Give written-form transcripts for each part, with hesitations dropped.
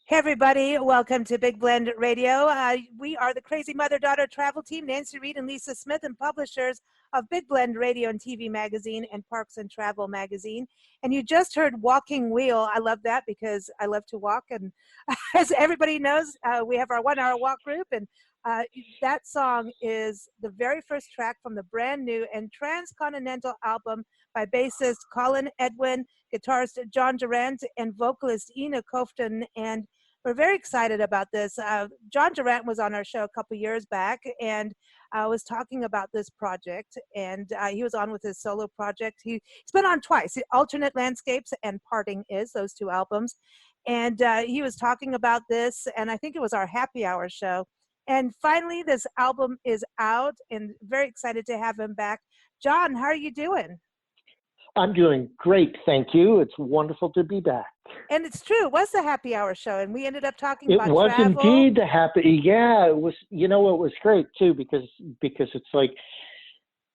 Hey everybody, welcome to Big Blend Radio. We are the Crazy Mother-Daughter Travel Team, Nancy Reed and Lisa Smith, and publishers of Big Blend Radio and TV Magazine and Parks and Travel Magazine. And you just heard Walking Wheel. I love that because I love to walk. And as everybody knows, we have our 1 hour walk group. And that song is the very first track from the brand new and transcontinental album by bassist Edwin, guitarist Jon Durant, and vocalist Kovtun. And we're very excited about this. Jon Durant was on our show a couple years back and was talking about this project. And he was on with his solo project. He's been on twice, Alternate Landscapes and Parting Is, those two albums. And he was talking about this, and I think it was our happy hour show. And finally, this album is out, and very excited to have him back. Jon, how are you doing? I'm doing great, thank you. It's wonderful to be back. And it's true, it was the happy hour show, and we ended up talking about travel. It was indeed the happy, yeah, it was, it was great too, because it's like,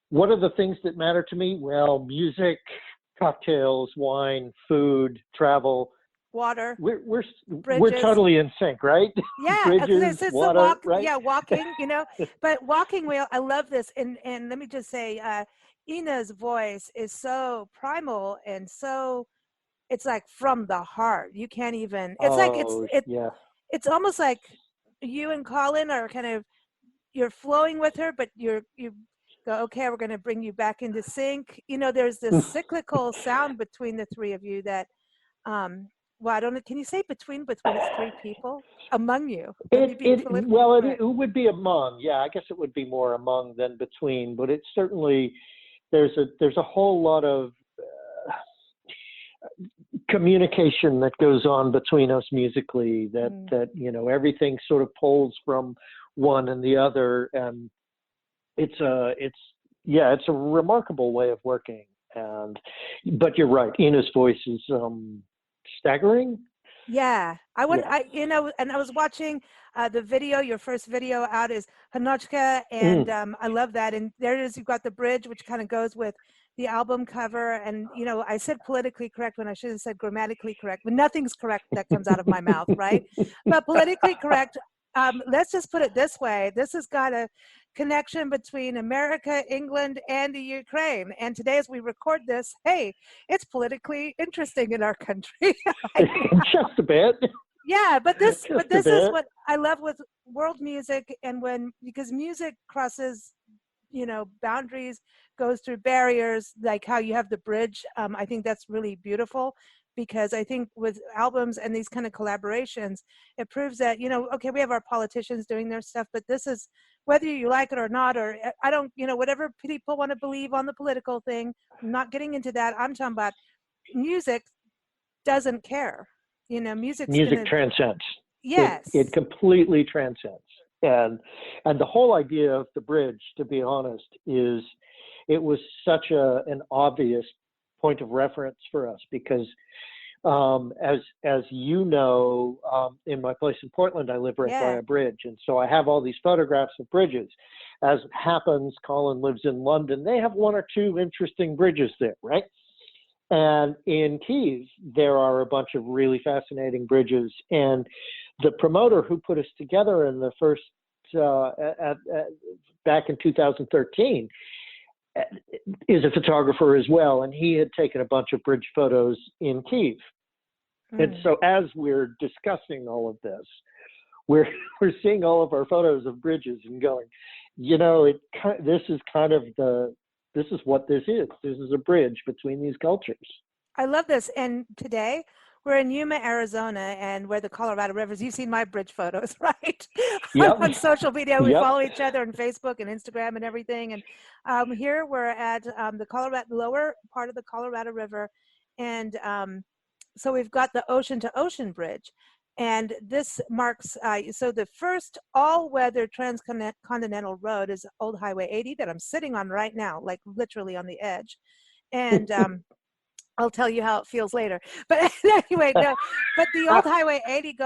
what are the things that matter to me? Well, music, cocktails, wine, food, travel. Water. We're totally in sync, right? Yeah, Bridges, it's water, a walk, right? Yeah, walking, But Walking Wheel, I love this. And let me just say, Ina's voice is so primal and so, it's like from the heart. You can't even, it's it's almost like you and Colin are kind of, you're flowing with her, but you go, okay, we're going to bring you back into sync. There's this cyclical sound between the three of you that, well, I don't know. Can you say between it's three people? Among you? It would be among. Yeah, I guess it would be more among than between. But it's certainly there's a whole lot of communication that goes on between us musically. That everything sort of pulls from one and the other, and it's a remarkable way of working. But you're right. Ina's voice is staggering. Yeah, and I was watching the video. Your first video out is Hanochka, and I love that. And there it is. You've got the bridge, which kind of goes with the album cover. And I said politically correct when I should have said grammatically correct, but nothing's correct that comes out of my mouth, right? But politically correct. Let's just put it this way. This has got a connection between America, England, and the Ukraine. And today, as we record this, hey, it's politically interesting in our country. Just a bit. Yeah, but this is what I love with world music, and because music crosses, boundaries, goes through barriers, like how you have the bridge. I think that's really beautiful. Because I think with albums and these kind of collaborations, it proves that, okay, we have our politicians doing their stuff, but this is, whether you like it or not, or I don't, whatever people want to believe on the political thing, I'm not getting into that. I'm talking about music doesn't care. Music transcends. Yes. It completely transcends. And the whole idea of the bridge, to be honest, is it was such an obvious point of reference for us because as you know, in my place in Portland, I live right by a bridge. And so I have all these photographs of bridges. As happens, Colin lives in London. They have one or two interesting bridges there, right? And in Kyiv, there are a bunch of really fascinating bridges. And the promoter who put us together in the first, back in 2013, is a photographer as well, and he had taken a bunch of bridge photos in Kyiv. And so as we're discussing all of this, we're seeing all of our photos of bridges and going, this is what this is. This is a bridge between these cultures. I love this. And today we're in Yuma, Arizona, and where the Colorado Rivers. You've seen my bridge photos, right? Yep. On social media, we follow each other on Facebook and Instagram and everything. And here we're at the lower part of the Colorado River, and so we've got the ocean to ocean bridge, and this marks so the first all-weather transcontinental road is Old Highway 80 that I'm sitting on right now, like literally on the edge, and I'll tell you how it feels later. But anyway, no. But the Old Highway 80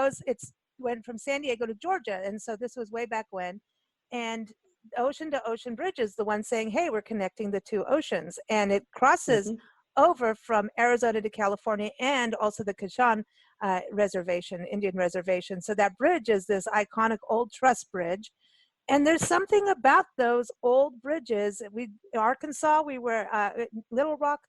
went from San Diego to Georgia, and so this was way back when. And ocean to ocean bridge is the one saying, "Hey, we're connecting the two oceans," and it crosses over from Arizona to California, and also the Kashan reservation, Indian reservation. So that bridge is this iconic old truss bridge. And there's something about those old bridges. Arkansas, we were at Little Rock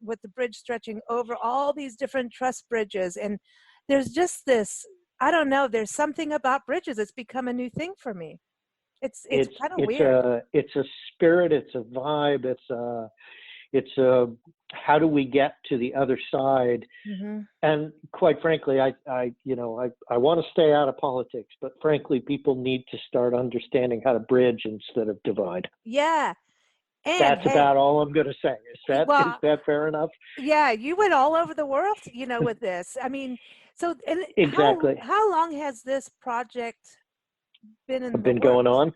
with the bridge stretching over all these different truss bridges. And there's just this, I don't know, there's something about bridges. It's become a new thing for me. It's kind of weird. It's a spirit, it's a vibe, it's a how do we get to the other side? Mm-hmm. And quite frankly, I want to stay out of politics, but frankly, people need to start understanding how to bridge instead of divide. Yeah. And that's about all I'm going to say. Is that fair enough? Yeah, you went all over the world, with this. I mean, so and exactly. How long has this project been going on?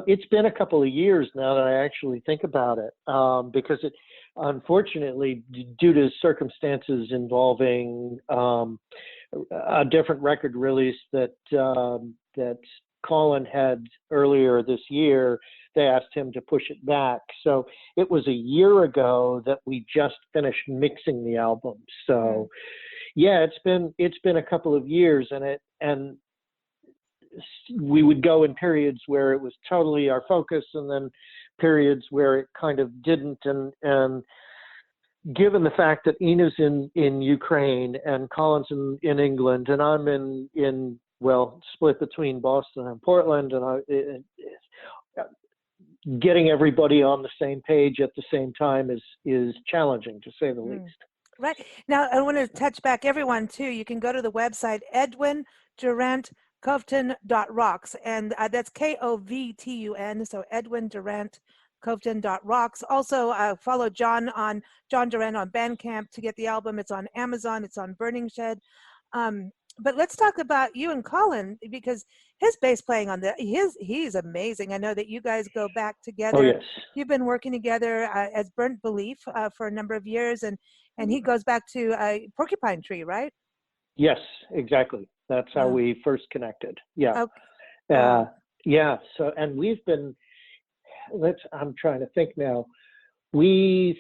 It's been a couple of years now that I actually think about it, because it, unfortunately, due to circumstances involving a different record release that Colin had earlier this year, they asked him to push it back. So it was a year ago that we just finished mixing the album. So yeah, it's been a couple of years, and we would go in periods where it was totally our focus, and then periods where it kind of didn't. And given the fact that Ina's in Ukraine and Colin's in England, and I'm in split between Boston and Portland, and getting everybody on the same page at the same time is challenging, to say the least. Right. Now, I want to touch back everyone too. You can go to the website Edwin Durant Kovtun.rocks, and that's Kovtun. So Edwin Durant Kovtun.rocks. Also follow Jon Durant on Bandcamp to get the album. It's on Amazon. It's on Burning Shed. But let's talk about you and Colin, because his bass playing on he's amazing. I know that you guys go back together. Oh, yes. You've been working together as Burnt Belief for a number of years, and he goes back to Porcupine Tree, right? Yes, exactly. That's how we first connected. Yeah. Okay. Yeah. So, and we've been, I'm trying to think now. We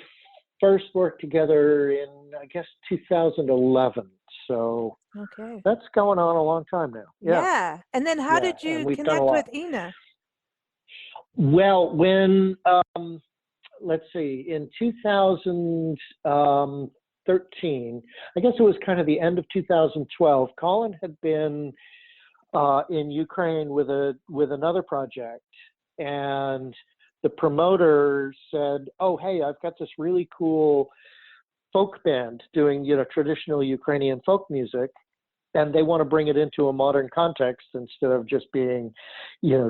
first worked together in, I guess, 2011. So that's going on a long time now. Yeah. And then how did you connect with Ina? Well, when, let's see, in 2013, I guess it was kind of the end of 2012, Colin had been in Ukraine with another project, and the promoter said, "Oh, hey, I've got this really cool folk band doing, traditional Ukrainian folk music, and they want to bring it into a modern context instead of just being,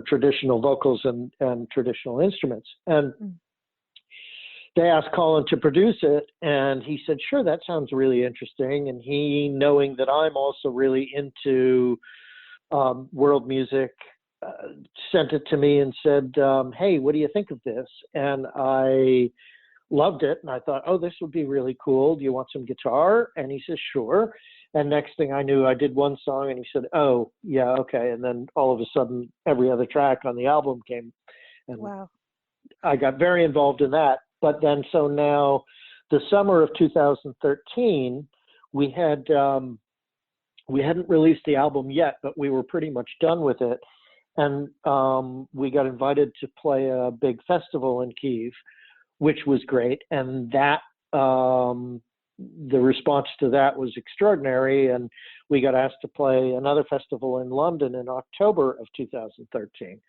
traditional vocals and traditional instruments." And they asked Colin to produce it, and he said, "Sure, that sounds really interesting." And he, knowing that I'm also really into world music, sent it to me and said, "Hey, what do you think of this?" And I loved it, and I thought, "Oh, this would be really cool. Do you want some guitar?" And he says, "Sure." And next thing I knew, I did one song, and he said, "Oh, yeah, okay." And then all of a sudden, every other track on the album came, and I got very involved in that. But then, so now, the summer of 2013, we hadn't released the album yet, but we were pretty much done with it, and we got invited to play a big festival in Kyiv, which was great, and that the response to that was extraordinary, and we got asked to play another festival in London in October of 2013.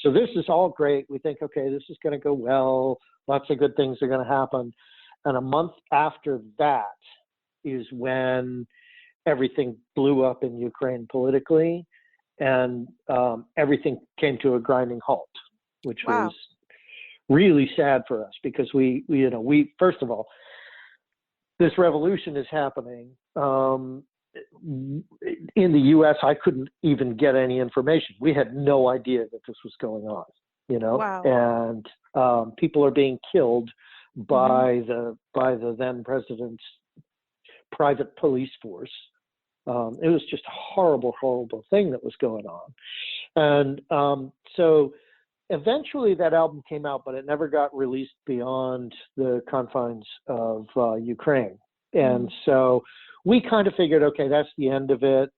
So this is all great. We think, okay, this is going to go well. Lots of good things are going to happen. And a month after that is when everything blew up in Ukraine politically, and everything came to a grinding halt, which was really sad for us, because we first of all, this revolution is happening. In the U.S., I couldn't even get any information. We had no idea that this was going on, and people are being killed by the then president's private police force. It was just a horrible, horrible thing that was going on. And so eventually that album came out, but it never got released beyond the confines of Ukraine. And so we kind of figured, okay, that's the end of it.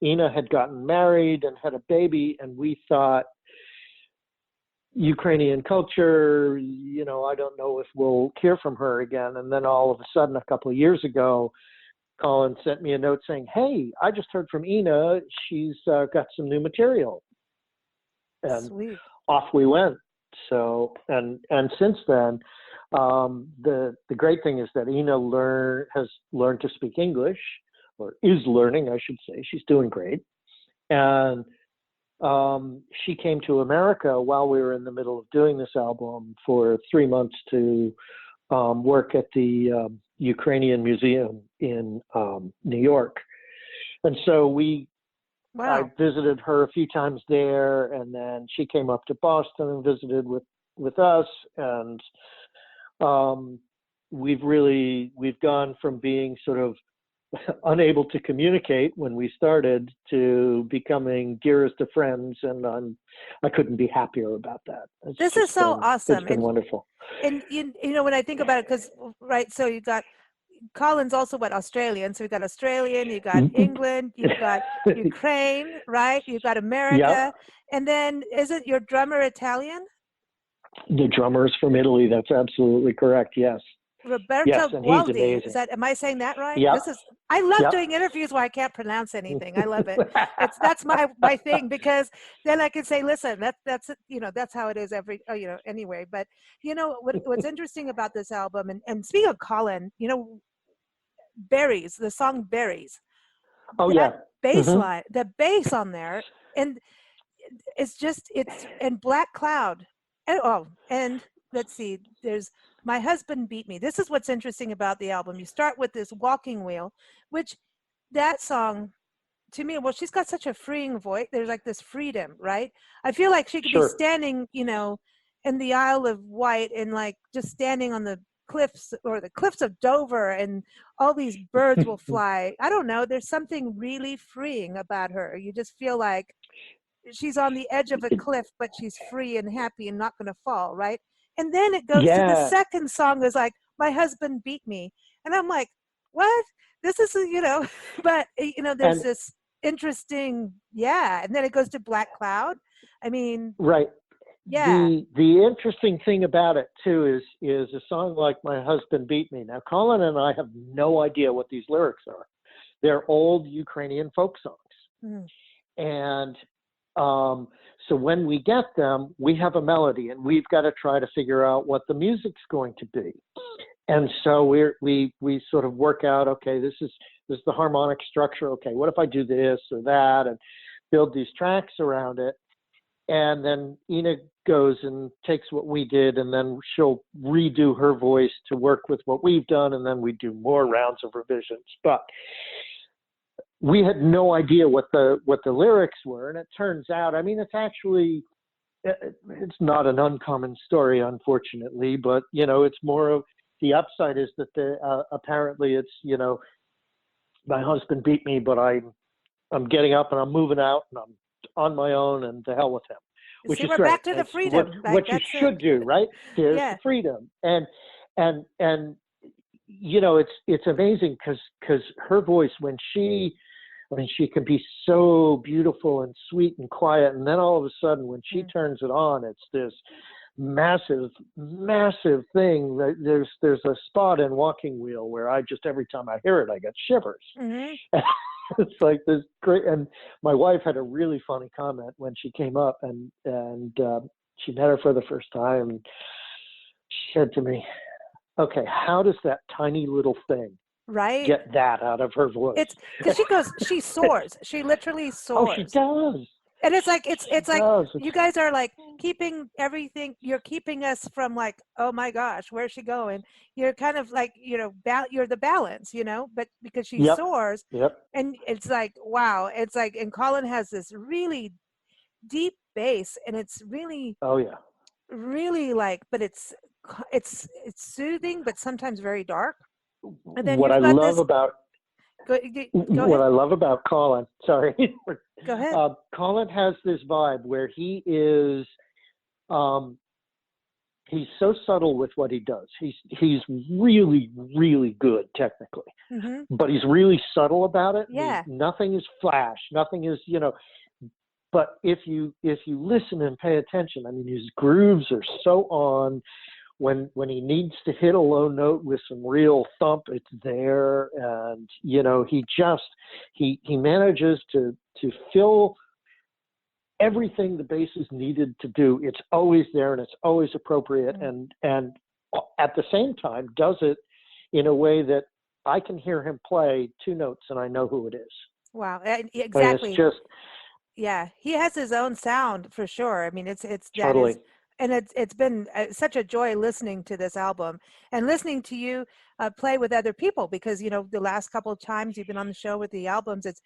Ina had gotten married and had a baby, and we thought, Ukrainian culture, I don't know if we'll hear from her again. And then all of a sudden, a couple of years ago, Colin sent me a note saying, hey, I just heard from Ina. She's got some new material. And Sweet. off we went. So, and since then, the great thing is that Ina has learned to speak English, or is learning, I should say. She's doing great. And she came to America while we were in the middle of doing this album for 3 months to work at the Ukrainian Museum in New York. And so I visited her a few times there, and then she came up to Boston and visited with us. And we've gone from being sort of unable to communicate when we started to becoming dearest of friends, and I couldn't be happier about that. This is so awesome. It's been wonderful. And when I think about it, because so you got Colin's also Australian, so you got Australian, you got England, you got Ukraine, right? You got America, and then isn't your drummer Italian? The drummer is from Italy. That's absolutely correct. Yes. Roberto Gualdi. Am I saying that right? Yeah. I love doing interviews where I can't pronounce anything. I love it. That's my thing, because then I can say, listen, that's how it is anyway. But what's interesting about this album, and speaking of Colin, Berries, the song Berries. Oh yeah. Bass line, the bass on there, and it's and Black Cloud. And let's see, there's My Husband Beat Me. This is what's interesting about the album. You start with this Walking Wheel, which that song, to me, well, she's got such a freeing voice. There's like this freedom, right? I feel like she could be standing, in the Isle of Wight, and like just standing on the cliffs or the cliffs of Dover, and all these birds will fly. I don't know. There's something really freeing about her. You just feel like she's on the edge of a cliff, but she's free and happy and not going to fall, right? And then it goes to the second song is like, My Husband Beat Me. And I'm like, what? This is, but, there's this interesting, and then it goes to Black Cloud. I mean. Right. Yeah. The interesting thing about it, too, is a song like My Husband Beat Me. Now, Colin and I have no idea what these lyrics are. They're old Ukrainian folk songs. And so when we get them, we have a melody, and we've got to try to figure out what the music's going to be. And so we sort of work out, okay, this is the harmonic structure. Okay, what if I do this or that, and build these tracks around it. And then Ina goes and takes what we did, and then she'll redo her voice to work with what we've done, and then we do more rounds of revisions. But we had no idea what the lyrics were, and it turns out, I mean, it's not an uncommon story, unfortunately, but it's more of the upside is that apparently it's my husband beat me, but I'm getting up and I'm moving out and I'm on my own, and to hell with him. Which is we're great. back to the freedom. What you should do, right? There's the freedom, and it's amazing because her voice, when she can be so beautiful and sweet and quiet, and then all of a sudden when she turns it on, it's this massive thing. There's a spot in Walking Wheel where every time I hear it, I get shivers. It's like this great. And my wife had a really funny comment when she came up, and she met her for the first time, and she said to me, okay, how does that tiny little thing get that out of her voice? It's because she soars. She literally soars. Oh, she does. And it's like you guys are like keeping everything. You're keeping us from like, oh my gosh, where's she going? You're kind of like you're the balance, but because she soars, and it's like wow, it's like, and Colin has this really deep bass, and it's really really like, but it's soothing, but sometimes very dark. And then what I love about Go what ahead. I love about Colin, sorry. Go ahead. Colin has this vibe where he is he's so subtle with what he does. He's really, really good technically, but he's really subtle about it. Yeah. Nothing is flash. Nothing is, but if you listen and pay attention, I mean, his grooves are so on. When he needs to hit a low note with some real thump, it's there. And, he manages to fill everything the bass is needed to do. It's always there and it's always appropriate. And at the same time does it in a way that I can hear him play two notes and I know who it is. Wow. Exactly. It's just, yeah, he has his own sound for sure. I mean, it's totally. And it's been such a joy listening to this album and listening to you play with other people, because the last couple of times you've been on the show with the albums, this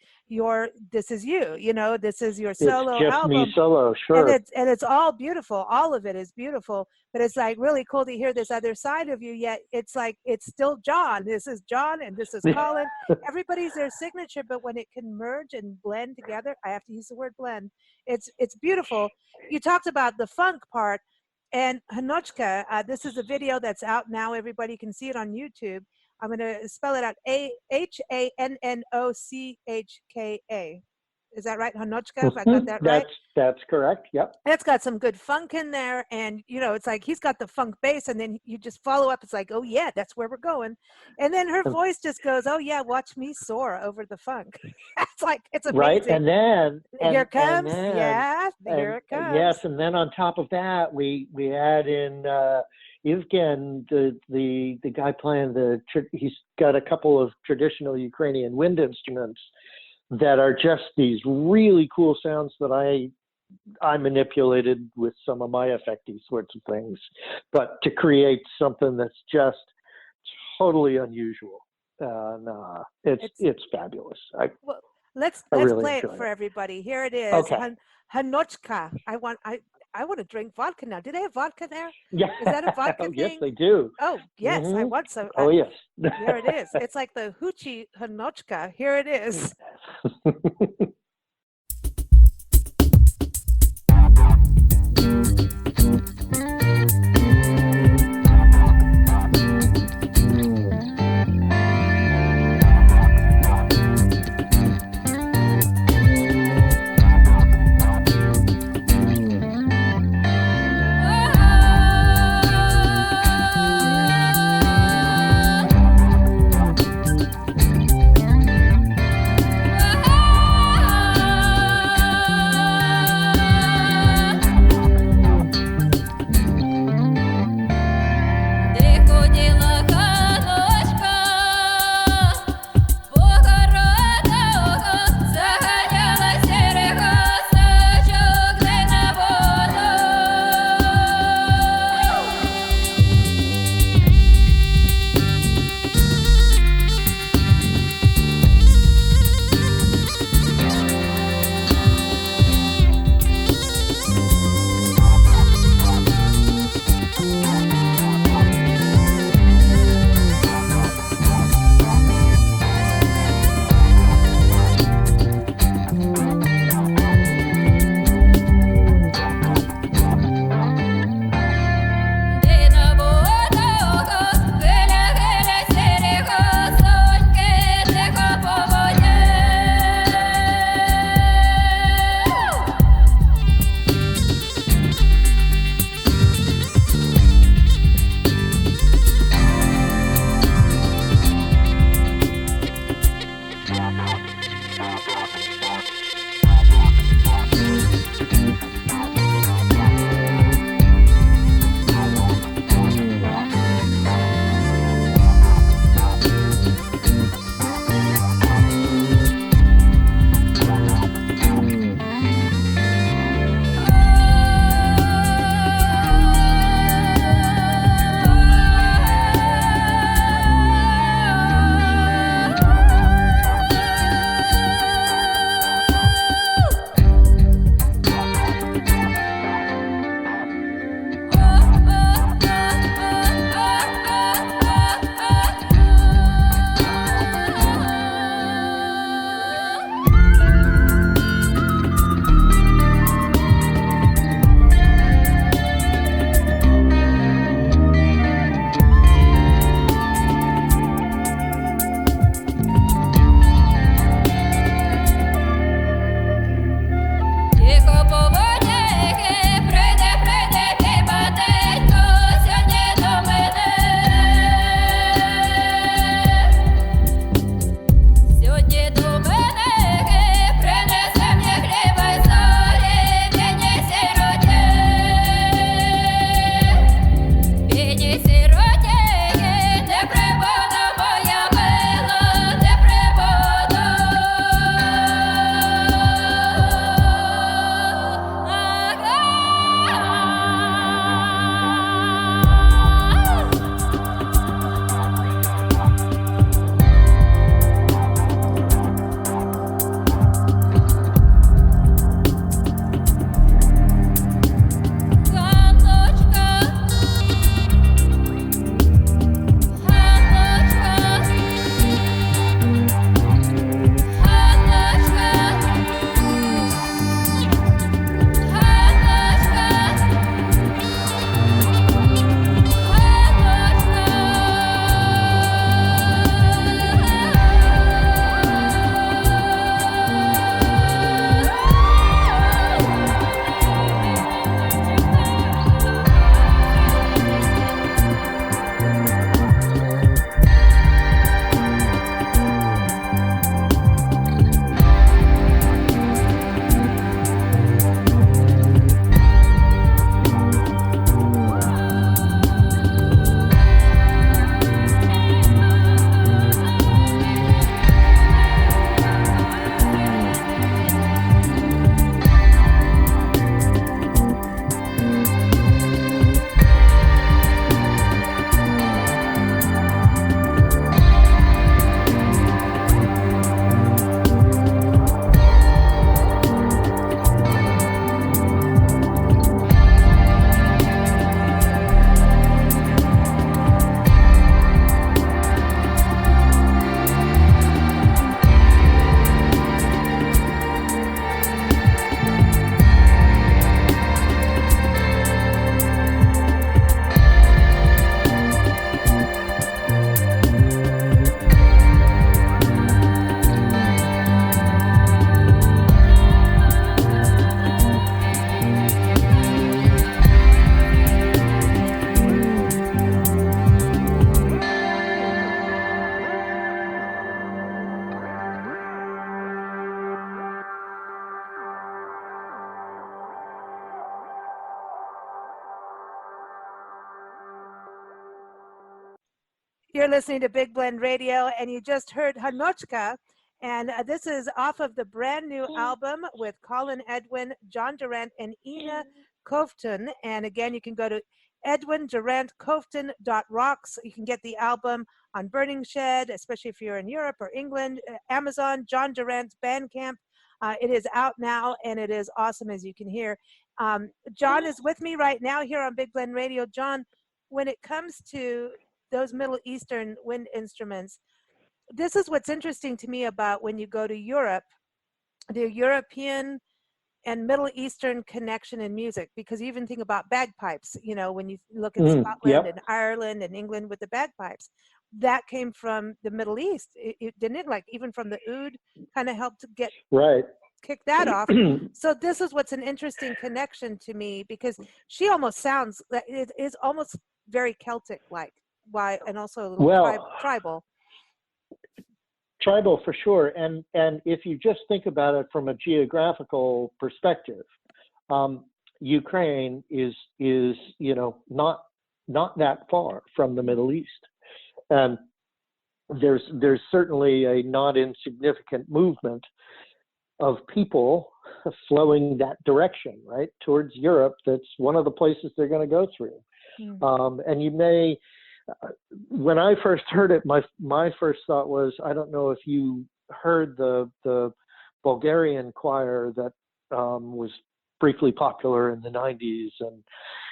is you, this is your solo it's just album. Me solo, sure. And it's all beautiful. All of it is beautiful, but it's like really cool to hear this other side of you. Yet it's like it's still Jon. This is Jon, and this is Colin. Everybody's their signature, but when it can merge and blend together, I have to use the word blend. It's beautiful. You talked about the funk part. And Hanochka, this is a video that's out now. Everybody can see it on YouTube. I'm going to spell it out, Hannochka. Is that right, Hanochka? Have I got that right? That's correct, yep. It's got some good funk in there. And, it's like he's got the funk bass. And then you just follow up. It's like, oh, yeah, that's where we're going. And then her voice just goes, oh, yeah, watch me soar over the funk. It's amazing. Right, and then here it comes. Here it comes. Yes, and then on top of that, we add in Evgen, the guy playing he's got a couple of traditional Ukrainian wind instruments that are just these really cool sounds that I manipulated with some of my effecty sorts of things, but to create something that's just totally unusual. It's fabulous. Let's really play it for everybody. Here it is. Okay. Hanochka. I want to drink vodka now. Do they have vodka there? Yeah. Is that a vodka thing? Yes, they do. Oh, yes. I want some. Oh, yes. Here it is. It's like the Hoochie Hanochka. Here it is. Oh You're listening to Big Blend Radio, and you just heard Hanochka, and this is off of the brand new album with Colin Edwin, Jon Durant, and Ina Kovtun. And again, you can go to edwindurantkovtun.rocks. You can get the album on Burning Shed, especially if you're in Europe or England, Amazon, Jon Durant's Bandcamp. It is out now, and it is awesome, as you can hear. Jon is with me right now here on Big Blend Radio. Jon, when it comes to those Middle Eastern wind instruments, this is what's interesting to me about when you go to Europe, the European and Middle Eastern connection in music, because you even think about bagpipes, you know, when you look at Scotland and Ireland and England with the bagpipes, that came from the Middle East. It didn't it? Like even from the oud kind of helped to get kick that off. So this is what's an interesting connection to me, because she almost sounds, it is almost very Celtic like. Why, and also a little tribal for sure. And if you just think about it from a geographical perspective, Ukraine is you know not that far from the Middle East, and there's certainly a not insignificant movement of people flowing that direction, right, towards Europe. That's one of the places they're going to go through. And you may, when I first heard it, my first thought was, I don't know if you heard the Bulgarian choir that was briefly popular in the 90s, and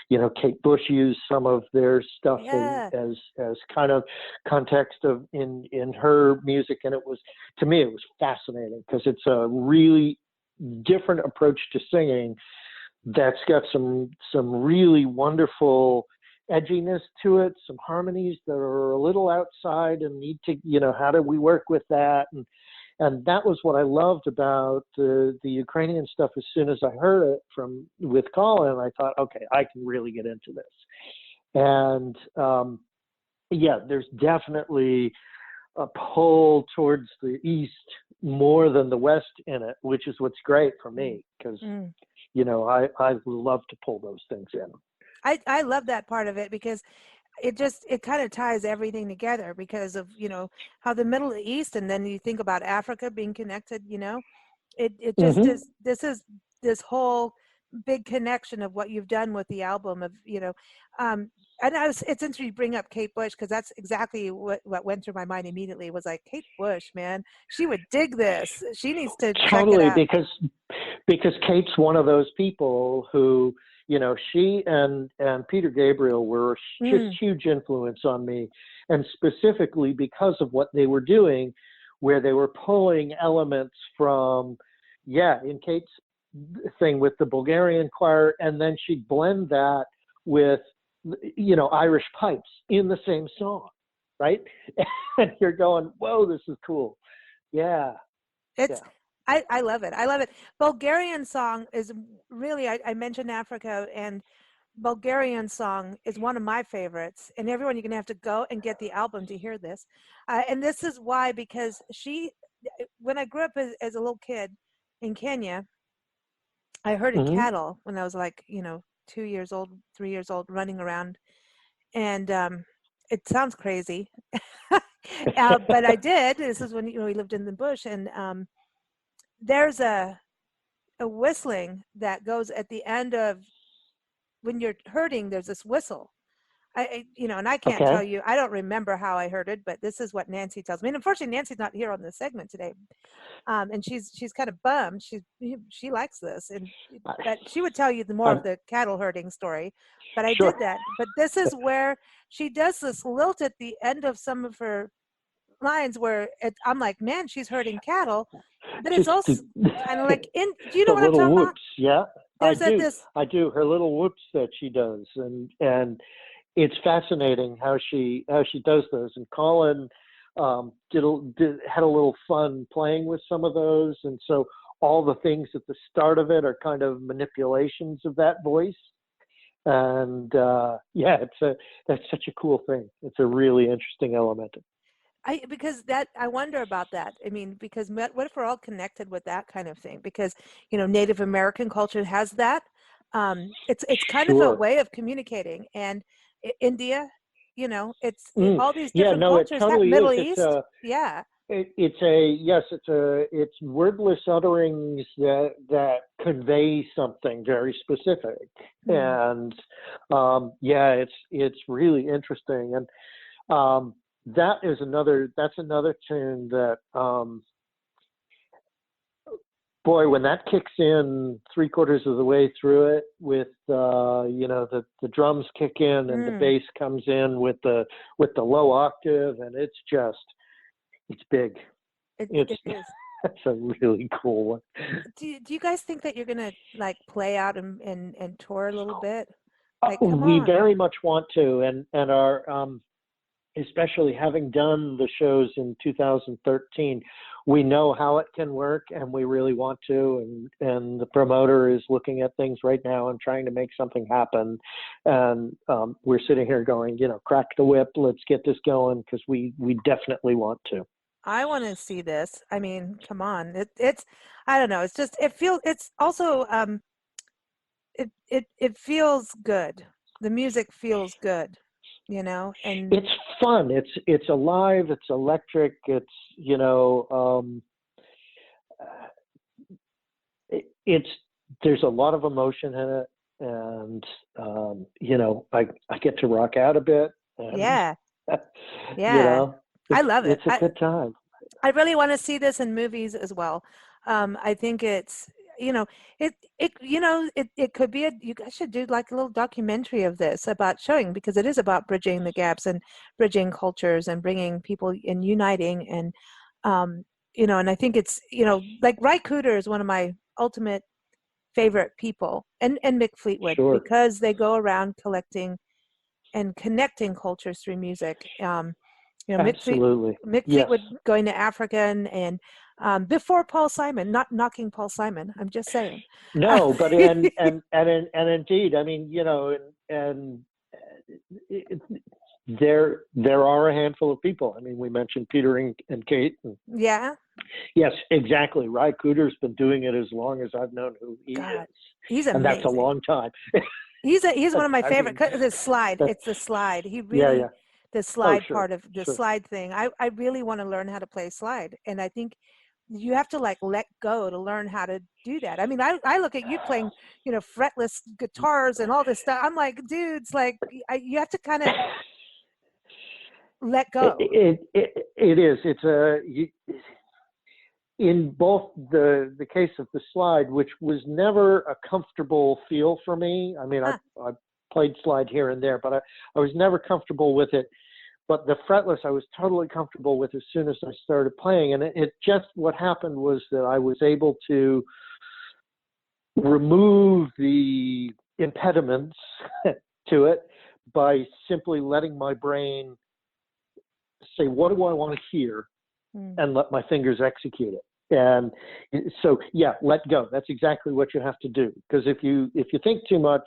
you know, Kate Bush used some of their stuff as kind of context of in her music, and it was, to me, it was fascinating because it's a really different approach to singing that's got some really wonderful edginess to it, some harmonies that are a little outside and need to, you know, how do we work with that? And that was what I loved about the Ukrainian stuff. As soon as I heard it with Colin, I thought, okay, I can really get into this. And yeah, there's definitely a pull towards the East more than the West in it, which is what's great for me, because you know, I love to pull those things in. I love that part of it, because it kind of ties everything together, because of, you know, how the Middle East, and then you think about Africa being connected, you know, it just is, this whole big connection of what you've done with the album of, you know, and it's interesting you bring up Kate Bush, because that's exactly what went through my mind immediately. Was like, Kate Bush, man, she would dig this. She needs to totally check it out. because Kate's one of those people who, you know, she and Peter Gabriel were just huge influence on me, and specifically because of what they were doing, where they were pulling elements from, in Kate's thing with the Bulgarian choir, and then she'd blend that with, you know, Irish pipes in the same song, right? And you're going, whoa, this is cool. Yeah. I love it. I love it. Bulgarian song is really, I mentioned Africa, and Bulgarian song is one of my favorites. And everyone, you're going to have to go and get the album to hear this. And this is why, because when I grew up as a little kid in Kenya, I herded cattle when I was like, you know, 2 years old, 3 years old, running around. And it sounds crazy, but I did. This is when, you know, we lived in the bush, and there's a whistling that goes at the end of, when you're herding, there's this whistle. You know, and I can't tell you, I don't remember how I heard it, but this is what Nancy tells me. And unfortunately, Nancy's not here on the segment today, and she's kind of bummed. She likes this, but she would tell you the more of the cattle herding story. But I did that. But this is where she does this lilt at the end of some of her lines, where I'm like, man, she's herding cattle, but it's also kind of like, do you know what I'm talking about? Yeah, I do. Her little whoops that she does, and it's fascinating how she does those. And Colin had a little fun playing with some of those, and so all the things at the start of it are kind of manipulations of that voice. And that's such a cool thing. It's a really interesting element. I wonder about that. I mean, because what if we're all connected with that kind of thing? Because, you know, Native American culture has that. It's kind of a way of communicating. And India, all these Yeah, different no, it cultures have totally is. Middle East. Yeah. It's wordless utterings that convey something very specific, and it's really interesting. And that's another tune that boy, when that kicks in 3/4 of the way through it, with the drums kick in and the bass comes in with the low octave, and it's big. It is. That's a really cool one. Do you guys think that you're gonna like play out and tour a little bit? Like, come We on. very much want to, and our especially having done the shows in 2013, we know how it can work, and we really want to. And the promoter is looking at things right now and trying to make something happen. And we're sitting here going, crack the whip, let's get this going, because we definitely want to. I want to see this. I mean, come on. It's I don't know. It's just it's also it feels good. The music feels good, and it's fun. It's alive. It's electric. It's there's a lot of emotion in it, and I get to rock out a bit. And, yeah. I love it. It's a good time. I really want to see this in movies as well. I think it's it could be you guys should do like a little documentary of this about showing, because it is about bridging the gaps and bridging cultures and bringing people and uniting, and and I think it's like Ry Cooder is one of my ultimate favorite people, and Mick Fleetwood, Sure. because they go around collecting and connecting cultures through music. Absolutely. Mick Fleetwood going to Africa and before Paul Simon, not knocking Paul Simon, I'm just saying. No, but and indeed, I mean, there are a handful of people. I mean, we mentioned Peter and Kate. Yeah. Yes, exactly. Ry Cooder's been doing it as long as I've known who he is. He's amazing. And that's a long time. He's one of my favorite. The slide. It's the slide. He really the slide part of the slide thing. I really want to learn how to play slide, and I think you have to like let go to learn how to do that. I mean, I look at you playing, fretless guitars and all this stuff. I'm like, dudes, like you have to kind of let go. It is. It's in both the case of the slide, which was never a comfortable feel for me. I mean, I played slide here and there, but I was never comfortable with it. But the fretless, I was totally comfortable with as soon as I started playing. And it just, what happened was that I was able to remove the impediments to it by simply letting my brain say, what do I want to hear? And let my fingers execute it. And so, let go. That's exactly what you have to do. Because if you think too much,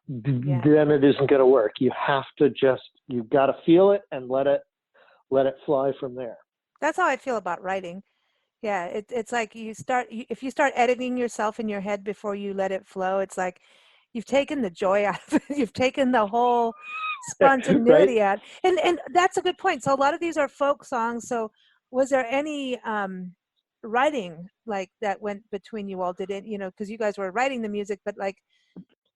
then it isn't going to work. You have to you've got to feel it and let it fly from there. That's how I feel about writing. Yeah, it's like if you start editing yourself in your head before you let it flow, it's like you've taken the joy out of it. You've taken the whole spontaneity out. And that's a good point. So a lot of these are folk songs. So was there any writing like that went between you all? Did it, because you guys were writing the music, but like,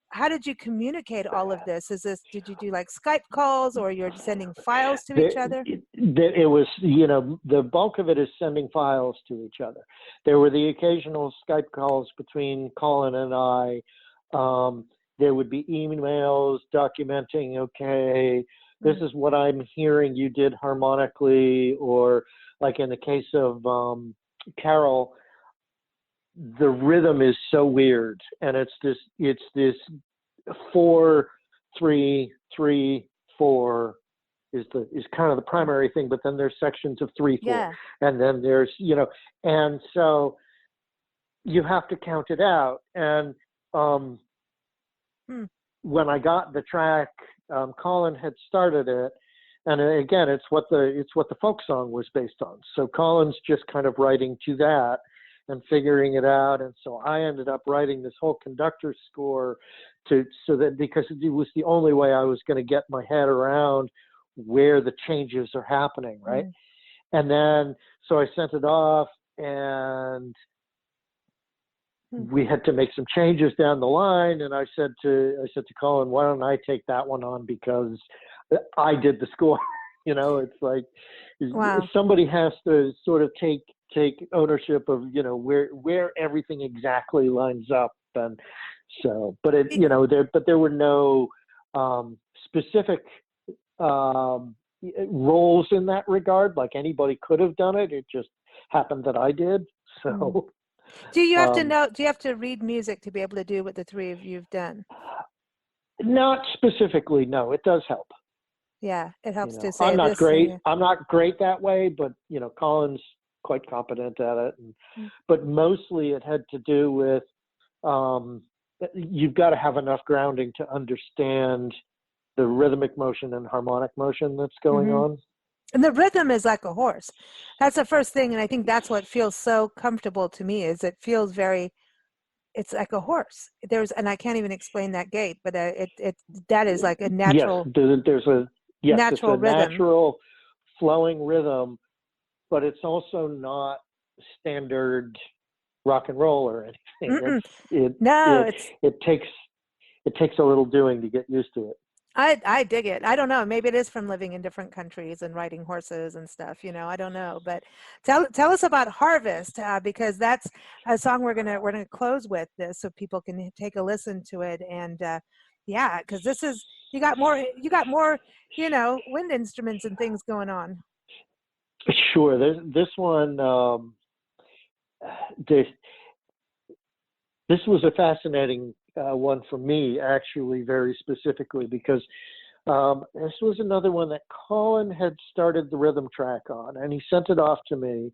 how did you communicate all of this? Did you do like Skype calls, or you're sending files to each other? It was, the bulk of it is sending files to each other. There were the occasional Skype calls between Colin and I. There would be emails documenting, okay, this is what I'm hearing you did harmonically, or like in the case of Carol, the rhythm is so weird, and it's this 4 3 3 4 is kind of the primary thing, but then there's sections of 3 4, and then there's and so you have to count it out. And when I got the track, Colin had started it, and again, it's what the folk song was based on. So Colin's just kind of writing to that and figuring it out. And so I ended up writing this whole conductor score so that, because it was the only way I was going to get my head around where the changes are happening, right? And then so I sent it off, and we had to make some changes down the line, and I said to Colin, why don't I take that one on, because I did the score. It's like, Wow. somebody has to sort of take ownership of where everything exactly lines up. And so, but there were no specific roles in that regard. Like, anybody could have done it. It just happened that I did. So do you have to read music to be able to do what the three of you've done? Not specifically, no. It does help. Yeah, it helps to say I'm not this. great. I'm not great that way, but Colin's quite competent at it. But mostly it had to do with you've got to have enough grounding to understand the rhythmic motion and harmonic motion that's going on. And the rhythm is like a horse. That's the first thing, and I think that's what feels so comfortable to me. Is it feels it's like a horse. And I can't even explain that gait, but that is like a natural. Yes, there's a natural it's a rhythm. natural flowing rhythm, but it's also not standard rock and roll or anything. It takes a little doing to get used to it. I dig it. I don't know. Maybe it is from living in different countries and riding horses and stuff. I don't know. But tell us about Harvest, because that's a song we're gonna close with this, so people can take a listen to it. And because this is you got more wind instruments and things going on. Sure. This one. This was a fascinating one for me, actually, very specifically, because this was another one that Colin had started the rhythm track on, and he sent it off to me,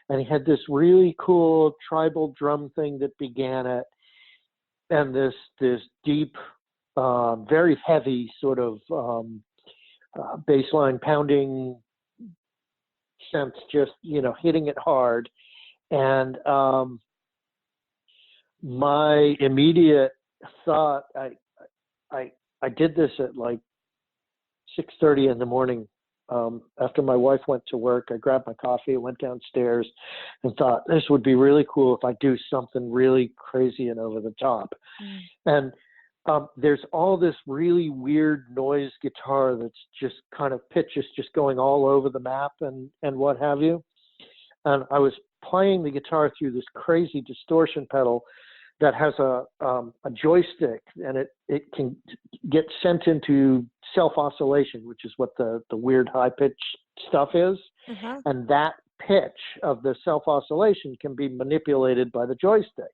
and he had this really cool tribal drum thing that began it, and this deep, very heavy sort of bass line pounding sense, just hitting it hard. And my immediate thought, I did this at like 6:30 in the morning. After my wife went to work, I grabbed my coffee, went downstairs, and thought this would be really cool if I do something really crazy and over the top. And there's all this really weird noise guitar that's just kind of pitches just going all over the map and what have you. And I was playing the guitar through this crazy distortion pedal that has a joystick, and it can get sent into self-oscillation, which is what the weird high-pitched stuff is. And that pitch of the self-oscillation can be manipulated by the joystick.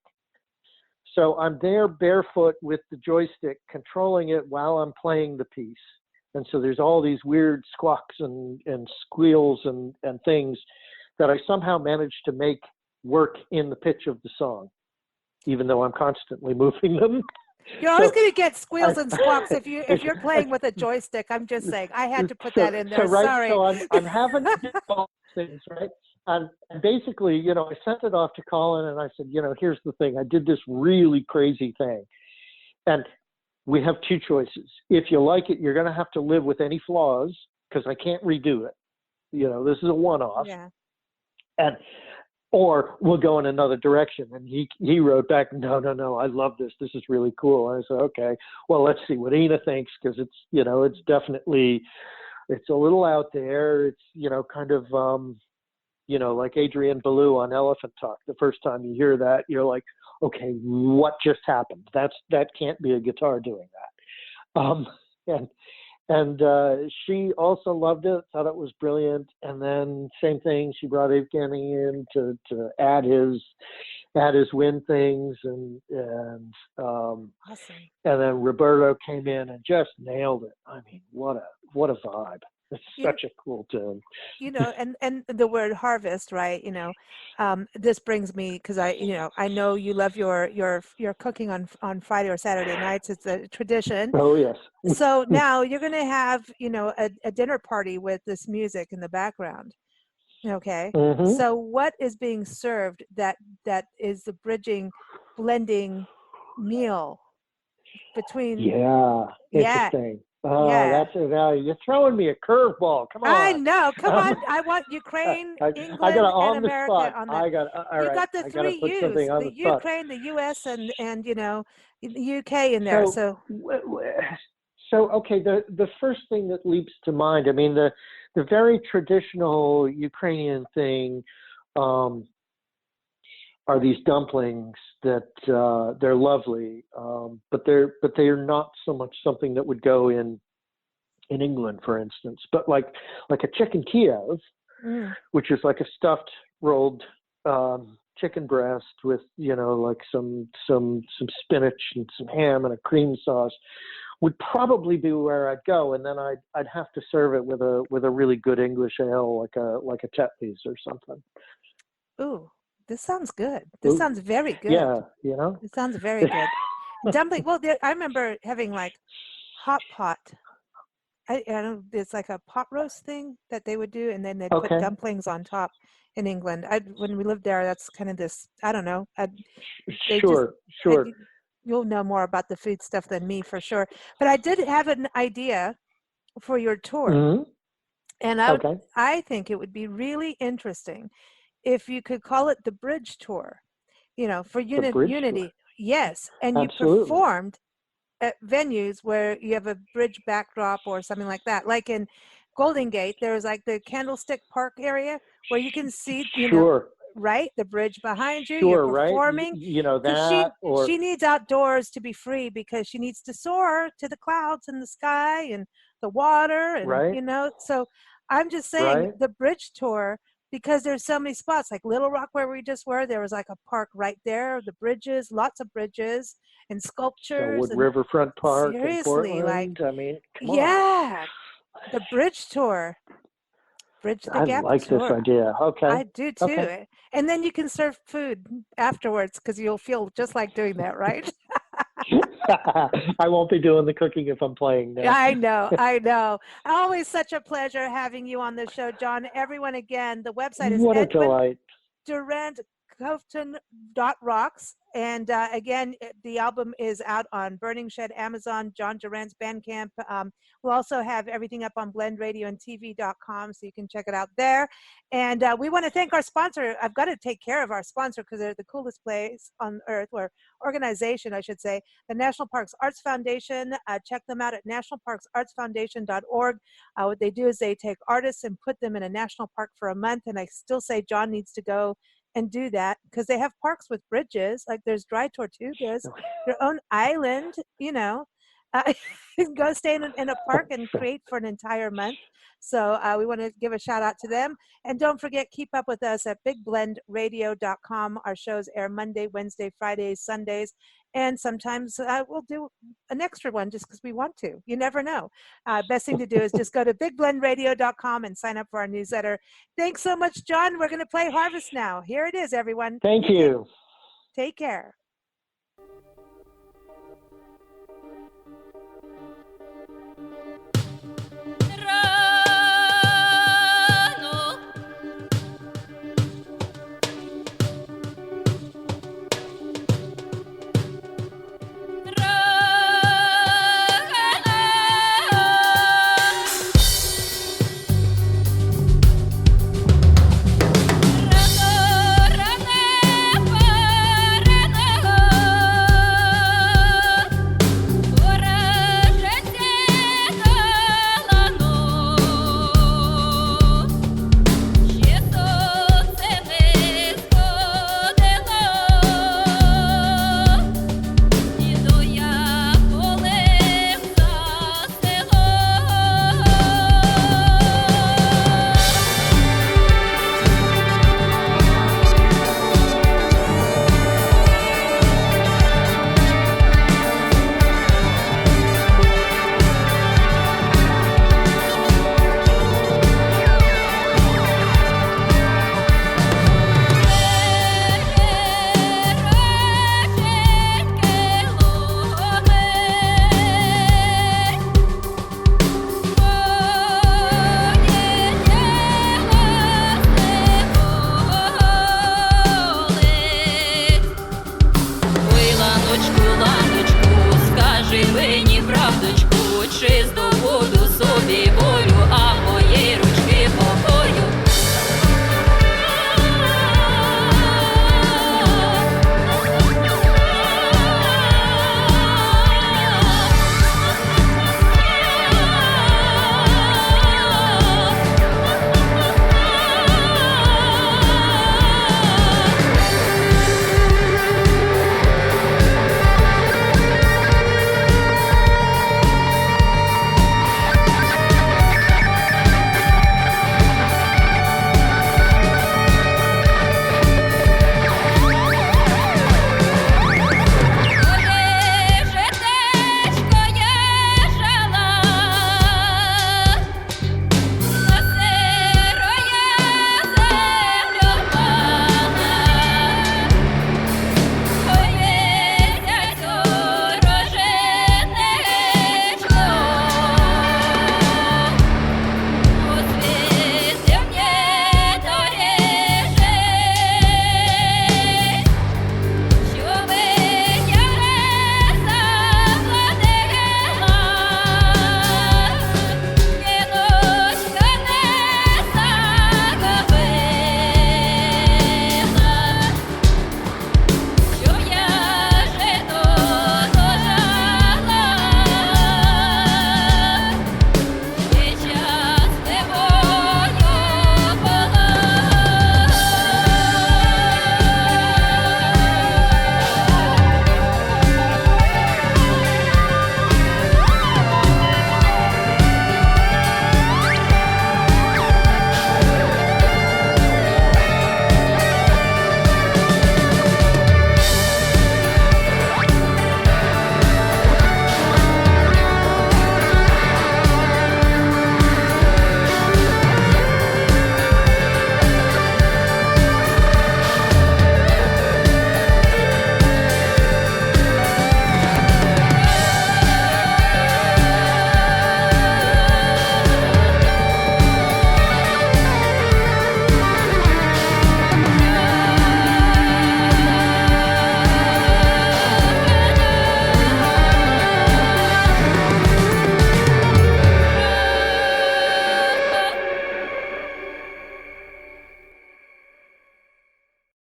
So I'm there barefoot with the joystick, controlling it while I'm playing the piece. And so there's all these weird squawks and squeals and things that I somehow managed to make work in the pitch of the song, even though I'm constantly moving them. You're always going to get squeals and squawks if you're playing with a joystick. I'm just saying. I had to put that in there. Sorry. So I'm having to do all things, right? And basically, I sent it off to Colin, and I said, here's the thing. I did this really crazy thing. And we have two choices. If you like it, you're going to have to live with any flaws, because I can't redo it. This is a one-off. Yeah. Or we'll go in another direction. And he wrote back, no, I love this. This is really cool. And I said, okay, well, let's see what Ina thinks, because it's, it's definitely, it's a little out there. It's, kind of, like Adrian Belew on Elephant Talk. The first time you hear that, you're like, okay, what just happened? That can't be a guitar doing that. And she also loved it, thought it was brilliant. And then same thing, she brought Evgeny in to add his wind things, and awesome. And then Roberto came in and just nailed it. I mean, what a vibe. It's such a cool tune. And the word harvest, right? This brings me, because I know you love your cooking on Friday or Saturday nights. It's a tradition. Oh yes. So now you're going to have a dinner party with this music in the background. Okay. So what is being served that is the blending meal? between. Yeah, Yeah, interesting. yeah. Now you're throwing me a curveball. Come I on. know. Come Um, on. I want Ukraine, I got England, to and on the America spot. on the. I got all You right. got the I got to three put U's: something on the the spot. Ukraine, the U.S., and the U.K. in there. So, So, okay. The first thing that leaps to mind. I mean, the very traditional Ukrainian thing are these dumplings that they're lovely, but they are not so much something that would go in England, for instance. But like a chicken Kiev, which is like a stuffed rolled chicken breast with like some spinach and some ham and a cream sauce, would probably be where I'd go, and then I'd have to serve it with a really good English ale, like a Tetley's or something. ooh, this sounds good. This Ooh, sounds very good. yeah, It sounds very good. Dumpling. Well, I remember having like hot pot. I don't. It's like a pot roast thing that they would do, and then they'd put Okay, dumplings on top in England. When we lived there, that's kind of this. I don't know. They just. sure, sure. You'll know more about the food stuff than me for sure. But I did have an idea for your tour, Hmm. and Okay, I think it would be really interesting if you could call it the bridge tour. For the bridge tour. unity. Yes, and you Absolutely. performed at venues where you have a bridge backdrop or something like that. Like in Golden Gate, there was like the Candlestick Park area where you can see, Sure, right, the bridge behind you. You're sure, right? performing because That or she needs outdoors to be free because she needs to soar to the clouds and the sky and the water and right, So I'm just saying right. the bridge tour, because there's so many spots like Little Rock where we just were. There was like a park right there. The bridges, lots of bridges and sculptures Selwood and Riverfront Park in seriously, like, Portland. I mean, come on. yeah, the bridge tour, bridge the I gap like this tour. idea. Okay, I do okay. too. And then you can serve food afterwards because you'll feel just like doing that, right? I won't be doing the cooking if I'm playing now. I know, I know. Always such a pleasure having you on the show, John. Everyone, again, the website is What a Edwin delight. Durant Kovtun.rocks. And again, the album is out on Burning Shed, Amazon, Jon Durant's Bandcamp. We'll also have everything up on blendradioandtv.com, so you can check it out there. And we want to thank our sponsor. I've got to take care of our sponsor because they're the coolest place on earth, or organization, I should say, the National Parks Arts Foundation. Check them out at nationalparksartsfoundation.org. What they do is they take artists and put them in a national park for a month. And I still say John needs to go and do that because they have parks with bridges. Like there's Dry Tortugas, your own island, go stay in a park and create for an entire month. So we want to give a shout out to them. And don't forget, keep up with us at bigblendradio.com. Our shows air Monday, Wednesday, Fridays, Sundays. And sometimes we'll do an extra one just because we want to. You never know. Best thing to do is just go to bigblendradio.com and sign up for our newsletter. Thanks so much, John. We're going to play Harvest now. Here it is, everyone. Thank you. Take care.